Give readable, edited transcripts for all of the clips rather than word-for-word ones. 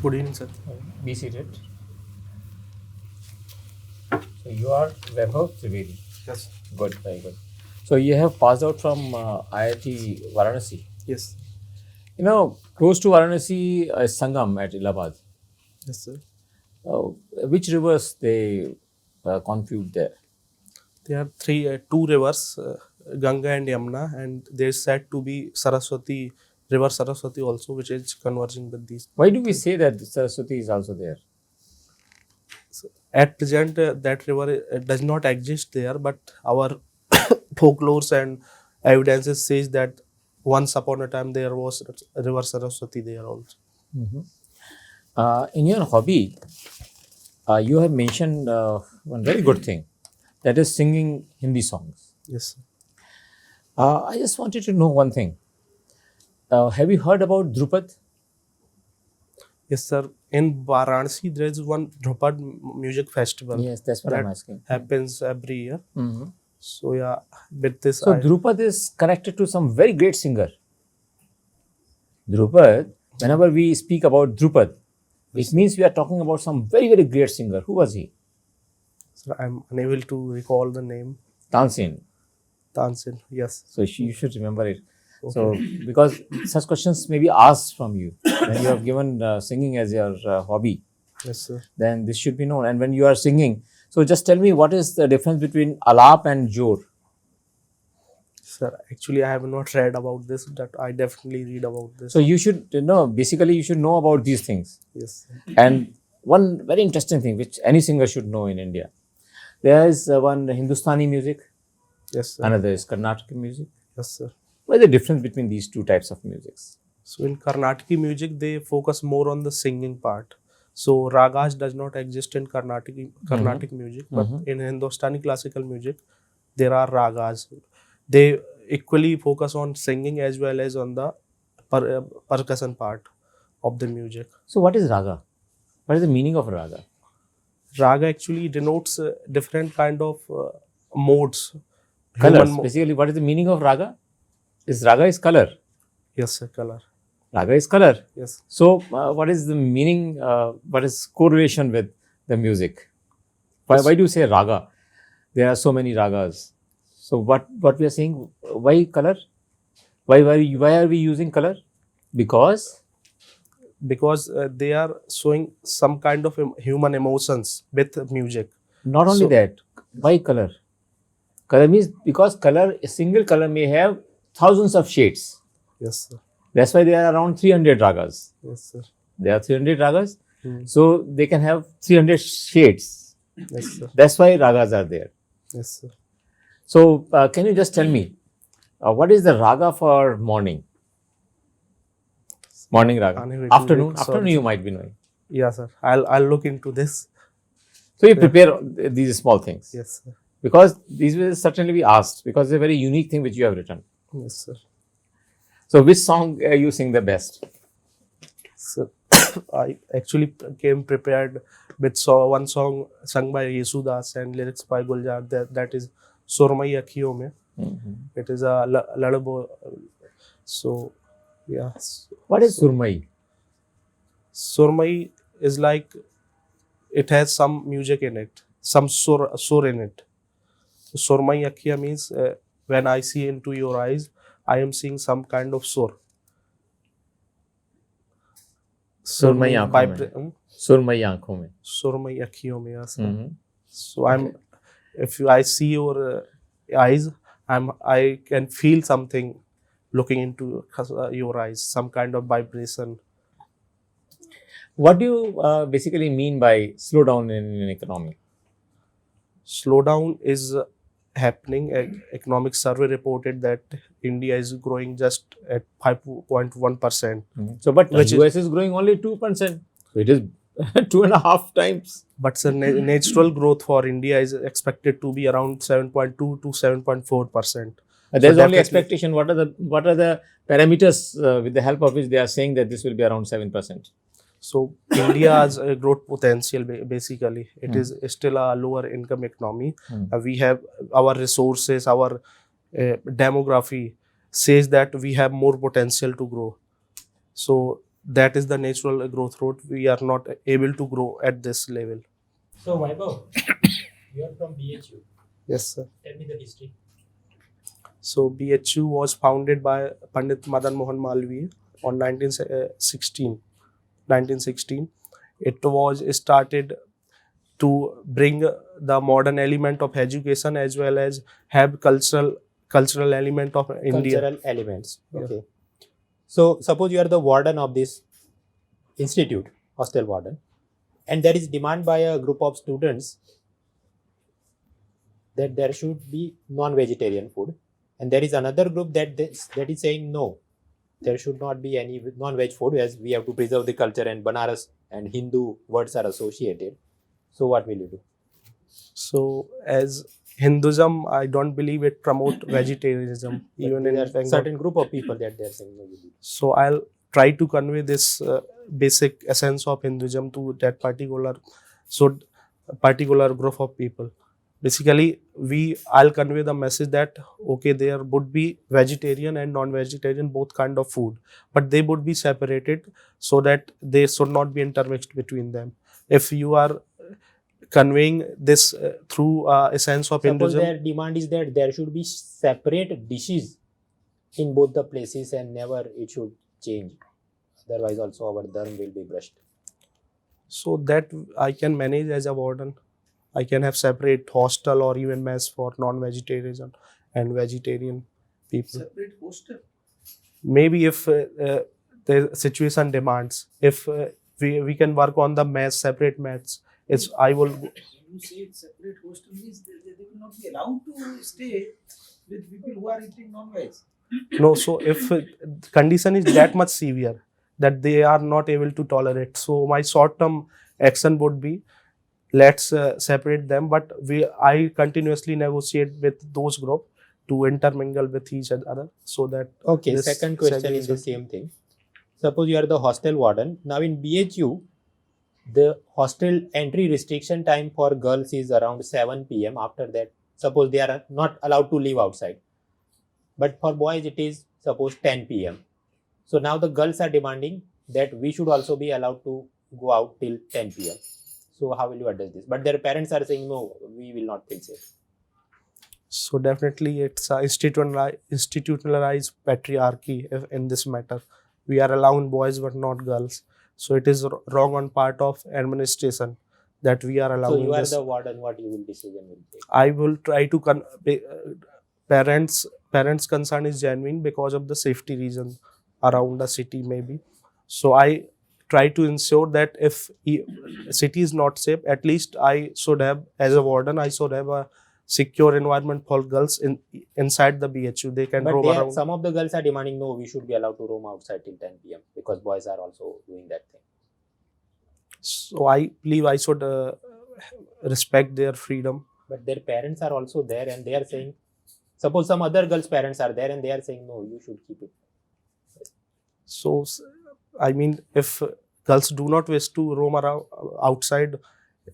Good evening, sir. Be seated. So you are Vaibhav Trivedi. Yes. Good, very good. So you have passed out from IIT Varanasi. Yes. Close to Varanasi is Sangam at Allahabad. Yes, sir. Which rivers they conflude there? There are two rivers, Ganga and Yamuna, and there's said to be Saraswati, River Saraswati also, which is converging with these. Why do we say that Saraswati is also there? So at present, that river does not exist there, but our folklores and evidences says that once upon a time there was River Saraswati there also. In your hobby, you have mentioned one very good thing, that is singing Hindi songs. Yes, sir. I just wanted to know one thing. Have you heard about Drupad? Yes, sir. In Varanasi, there is one Drupad music festival. Yes, that's what that I'm asking. happens every year. Mhm. So yeah, with this, So Drupad is connected to some very great singer. Drupad, whenever we speak about Drupad, it means we are talking about some very, very great singer. Who was he? sir, I'm unable to recall the name. Tansen. Tansin. Yes. So you should remember it. So because such questions may be asked from you when you have given singing as your hobby, Yes, sir. then this should be known. And when you are singing, so just tell me what is the difference between alap and jor? Sir, actually, I have not read about this. That I definitely read about this. So you should know, basically you should know about these things. Yes, sir. And one very interesting thing which any singer should know in India, there is one Hindustani music, Yes, sir. another is Carnatic music. Yes, sir. What is the difference between these two types of musics? So in Carnatic music, they focus more on the singing part. So ragas does not exist in Carnatic music, but in Hindustani classical music, there are ragas. They equally focus on singing as well as on the percussion part of the music. So what is raga? What is the meaning of raga? Raga actually denotes different kind of modes. Colors. Human Basically, what is the meaning of raga? Raga is color. Yes, sir. Color. Raga is color. Yes. So what is the meaning? What is correlation with the music? Why do you say raga? There are so many ragas. So what we are saying? Why color? Why are we using color? Because They are showing some kind of human emotions with music. not only So- that. Why color? Color means because a single color may have thousands of shades. Yes, sir. That's why there are around 300 ragas. Yes, sir. There are 300 ragas. Hmm. So they can have 300 shades. Yes, sir. That's why ragas are there. Yes, sir. So can you just tell me, what is the raga for morning? Morning raga. Unable to Afternoon? sorry. Afternoon you might be knowing. Yeah, sir. I'll look into this. So you prepare these small things. Yes, sir. Because these will certainly be asked because it's a very unique thing which you have written. Yes, sir. So which song you sing the best? So I actually came prepared with one song sung by Yesudas and lyrics by Guljar. That is Surmai Akhiyon Mein. It is a lullaby. So yeah, What is Surmai? Surmai is like it has some music in it, some sur in it. Surmai Akhiya means when I see into your eyes, I am seeing some kind of sur. Surmai aankhon mein. Surmai aankhon mein. Surmai Akhiyon Mein. Yes, sir. Mhm. So I see your eyes, I can feel something looking into your eyes, some kind of vibration. What do you basically mean by slow down in an economy? Slowdown is happening. Economic survey reported that India is growing just at 5.1%. So, but Which is- US is growing only 2%. So it is 2.5 times. But sir, natural growth for India is expected to be around 7.2 to 7.4%. There's only definitely- expectation. What are the parameters with the help of which they are saying that this will be around 7%? So India has a growth potential. Basically, it is still a lower income economy. We have our resources, our demography says that we have more potential to grow. So that is the natural growth rate. We are not able to grow at this level. So Vaibhav, you are from BHU. Yes, sir. Tell me the history. So BHU was founded by Pandit Madan Mohan Malviya on 1916. It was started to bring the modern element of education as well as have cultural element of India. Cultural elements. Yeah. Okay. So suppose you are the warden of this institute, hostel warden, and there is demand by a group of students that there should be non-vegetarian food, and there is another group that is saying no, there should not be any non-veg food as we have to preserve the culture and Banaras and Hindu words are associated. So what will you do? So as Hinduism, I don't believe it promote vegetarianism even in There are Bengal. certain group of people that they are saying no. You do. So I'll try to convey this basic essence of Hinduism to that particular group of people. Basically, I'll convey the message that okay, there would be vegetarian and non-vegetarian both kind of food, but they would be separated so that they should not be intermixed between them. If you are conveying this through essence of Suppose Hinduism, their demand is that there should be separate dishes in both the places and never it should change. Otherwise, also our dharma will be brushed. so that I can manage as a warden. I can have separate hostel or even mess for non-vegetarian and vegetarian people. Separate hostel. Maybe if the situation demands, if we can work on the mess, separate mess. I will. When you say separate hostel means they will not be allowed to stay with people who are eating non-veg. No, so if condition is that much severe that they are not able to tolerate, so my short-term action would be let's separate them. But I continuously negotiate with those group to intermingle with each other so that. Okay, this second question is the segregation- same thing. Suppose you are the hostel warden. Now in BHU, the hostel entry restriction time for girls is around 7 p.m. After that, suppose they are not allowed to leave outside. But for boys, it is suppose 10 p.m. So now the girls are demanding that we should also be allowed to go out till 10 p.m. So how will you address this? But their parents are saying no, we will not feel safe. So definitely it's a institutionalized patriarchy in this matter. We are allowing boys but not girls. So it is wrong on part of administration that we are So allowing you are this. the warden. What you will decision will take? I will try to parents concern is genuine because of the safety reason around the city maybe. So I try to ensure that if city is not safe, at least I should have, as a warden, I should have a secure environment for girls inside the BHU. They can roam But around. some of the girls are demanding no, we should be allowed to roam outside till 10 p.m. because boys are also doing that thing. So I believe I should respect their freedom. But their parents are also there and they are saying, suppose some other girls' parents are there and they are saying no, you should keep it. So I mean, if girls do not wish to roam around outside,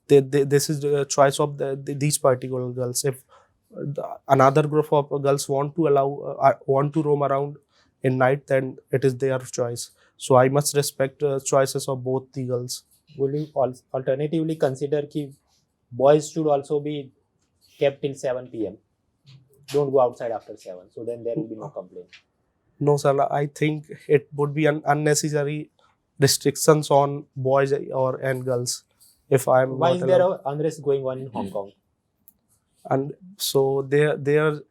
this is the choice of these particular girls. If another group of girls want to roam around in night, then it is their choice. So I must respect choices of both the girls. Will you alternatively consider that boys should also be kept till 7 p.m. Don't go outside after 7. So then there will be no complaint. No, sir. I think it would be an unnecessary restrictions on boys and girls. If I'm Why not is there allowed. an unrest going on in Hong Kong? And so there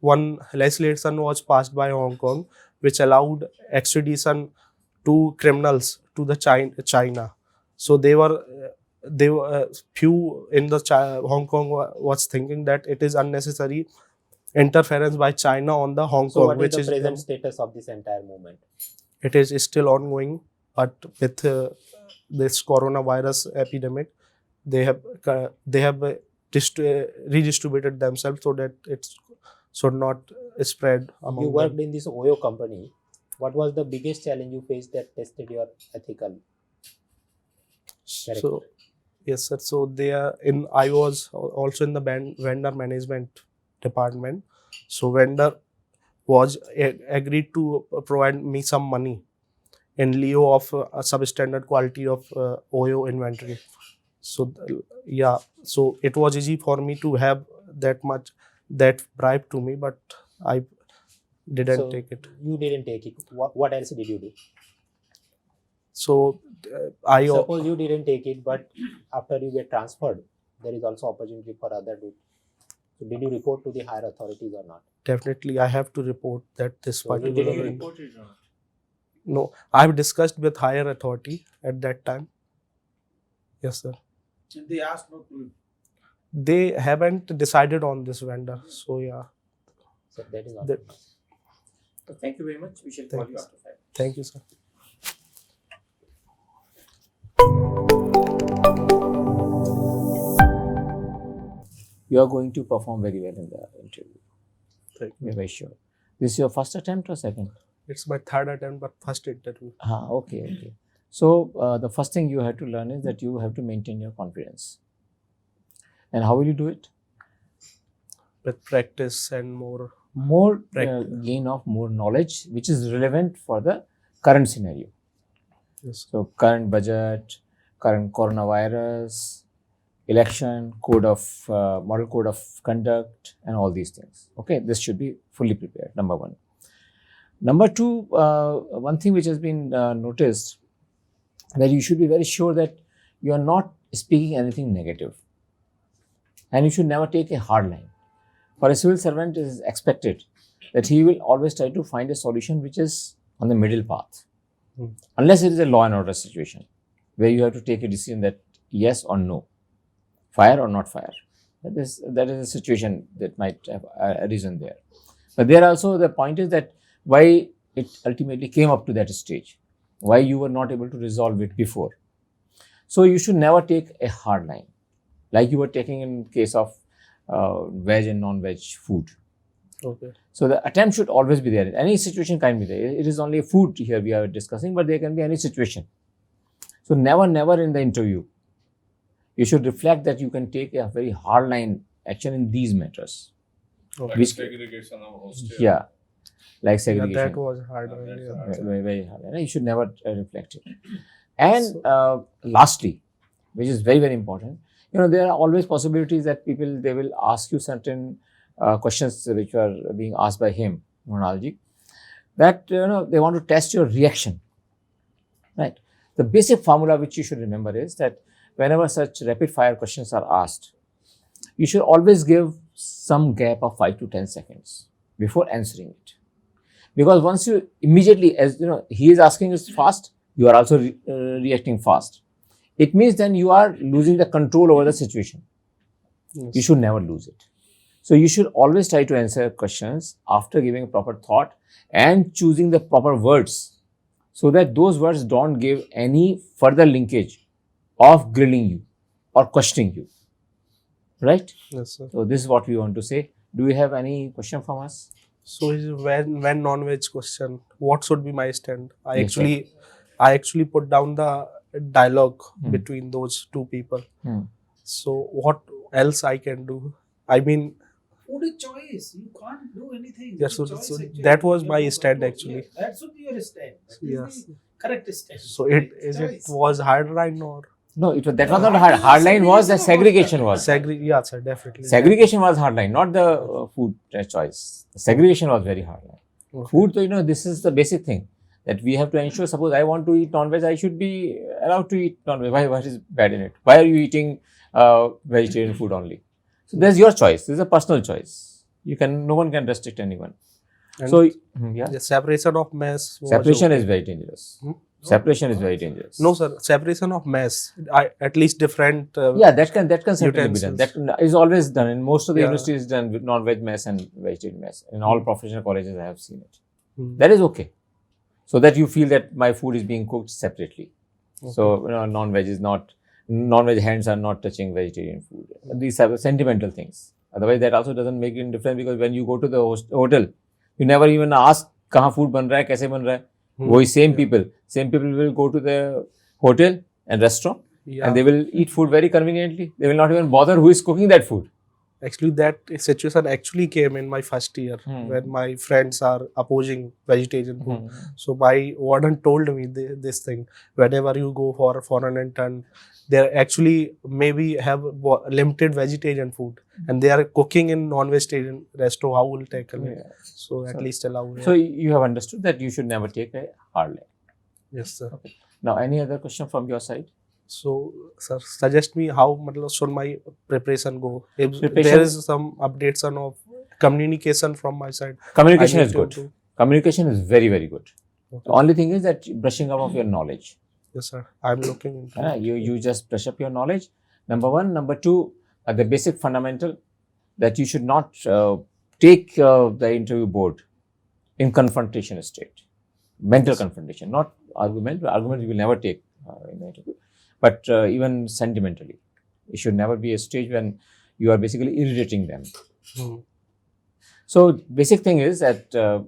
one legislation was passed by Hong Kong which allowed extradition to criminals to the China. So they were few in the Hong Kong was thinking that it is unnecessary interference by China on the Hong So Kong, what which is is the present status of this entire movement? it is still ongoing. But with this coronavirus epidemic, they have redistributed themselves so that it should not spread among You them. worked in this Oyo company. What was the biggest challenge you faced that tested your ethical? So yes, sir. So I was also in the vendor management department. So vendor was agreed to provide me some money in lieu of a substandard quality of OYO inventory. So yeah, so it was easy for me to have that bribe to me, but I didn't So take it. you didn't take it. What else did you do? So I Suppose you didn't take it, but after you get transferred, there is also opportunity for other to. So did you report to the higher authorities or not? definitely I have to report that this So you particular didn't Report it or not? no, I've discussed with higher authority at that time. Yes, sir. And they asked no proof. They haven't decided on this vendor. So yeah, So that is all. that, So thank you very much. We shall Thank call you you, after 5. thank you, sir. You are going to perform very well in the interview. Thank We are very sure. This is your first attempt or second? It's my third attempt, but first interview. Okay. So the first thing you have to learn is that you have to maintain your confidence. And how will you do it? With practice and more. More Practice. gain of more knowledge, which is relevant for the current scenario. Yes. So current budget, current coronavirus, election, model code of conduct, and all these things. Okay, this should be fully prepared. Number one. Number two, one thing which has been noticed, that you should be very sure that you are not speaking anything negative, and you should never take a hard line. For a civil servant, it is expected that he will always try to find a solution which is on the middle path, unless it is a law and order situation where you have to take a decision that yes or no, fire or not fire. That is a situation that might have arisen there. But there also the point is that why it ultimately came up to that stage, why you were not able to resolve it before. So you should never take a hard line, like you were taking in case of veg and non-veg food. Okay. So the attempt should always be there. Any situation can be there. It is only food here we are discussing, but there can be any situation. So never in the interview, you should reflect that you can take a very hard line action in these matters. Okay. Which- segregation of hostel. Yeah, like Yeah, segregation. that was hard. That's Yeah. hard. Very hard. You should never reflect it. And lastly, which is very important, there are always possibilities that they will ask you certain questions which are being asked by him, Monalji, that they want to test your reaction. Right. The basic formula which you should remember is that whenever such rapid fire questions are asked, you should always give some gap of 5 to 10 seconds before answering it. Because once you immediately, as he is asking us fast, you are also reacting fast. It means then you are losing the control over the situation. Yes. You should never lose it. So you should always try to answer questions after giving a proper thought and choosing the proper words, so that those words don't give any further linkage of grilling you or questioning you. Right? Yes, sir. So this is what we want to say. Do you have any question from us? So when non-veg question, what should be my stand? I Yes, sir. actually put down the dialogue between those two people. So what else I can do? I mean, Food is choice. You can't do anything. Yes, It's so- choice, so actually. that was You my have no stand, control. actually. Yeah, that should be your stand. That is Yes. the correct stand. so it It's it choice. was hard line or No, that was not hard. Hard line was the segregation was. yeah, sir, definitely. Segregation was hard line, not the food choice. The segregation was very hard line. Okay. Food, so, this is the basic thing that we have to ensure. Suppose I want to eat non-veg, I should be allowed to eat non-veg. Why? What is bad in it? Why are you eating vegetarian food only? So there's your choice. This is a personal choice. No one can restrict anyone. And So yeah, the separation of mess. was separation okay. is very dangerous. Hmm? Separation is very dangerous. No, sir. Separation of mess. At least different. Yeah, that can certainly be done. Utensils. That is always done. In most of the Yeah. universities, done with non-veg mess and vegetarian mess. In all professional colleges, I have seen it. Hmm. That is okay. So that you feel that my food is being cooked separately. So non-veg hands are not touching vegetarian food. These are semental things. Otherwise, that also doesn't make any difference, because when you go to the hotel, you never even ask kahan food ban raha hai, kaise ban raha hai. Wohi same people will go to the hotel and restaurant, Yeah. and they will eat food very conveniently. They will not even bother who is cooking that food. Actually, that situation actually came in my first year when my friends are opposing vegetarian food. So my warden told me this thing: whenever you go for foreign intern, they actually maybe have limited vegetarian food, and they are cooking in non-vegetarian resto. How will tackle it? So at least allow. So you have understood that you should never take a hard line. Yes, sir. Okay. Now, any other question from your side? So, sir, suggest me how should my preparation go? If Preparation- there is some updates on of communication from my side. Communication I is need to good. do. Communication is very, very good. Okay. The only thing is that brushing up of your knowledge. Yes, sir. I'm looking into it. You just brush up your knowledge. Number one. Number two, the basic fundamental that you should not take the interview board in confrontation state. Mental confrontation, not argument. Argument you will never take in the interview. But even sentimentally, it should never be a stage when you are basically irritating them. So basic thing is that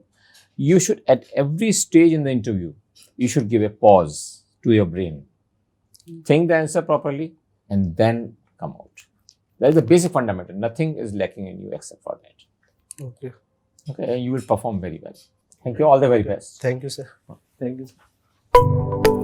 you should, at every stage in the interview, you should give a pause to your brain, think the answer properly, and then come out. That is the basic fundamental. Nothing is lacking in you except for that. Okay. Okay, and you will perform very well. Thank you. All the very best. Thank you, sir. Thank you.